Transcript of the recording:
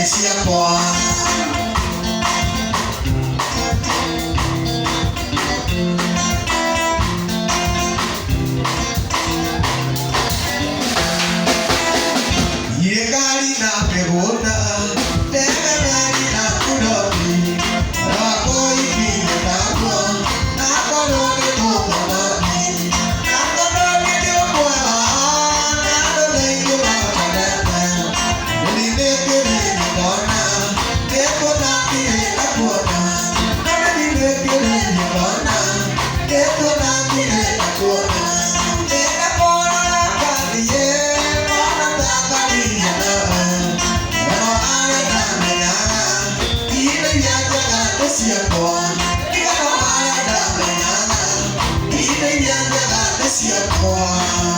siapa Yegali na pegona Tegali na kudomi Rako iki netako Nakonoke tokomami Nakonoke tokoa Nadole iyo makanete Nileke nikona Nekona kire nakona Nileke nikona Nekona kire nakona Siapa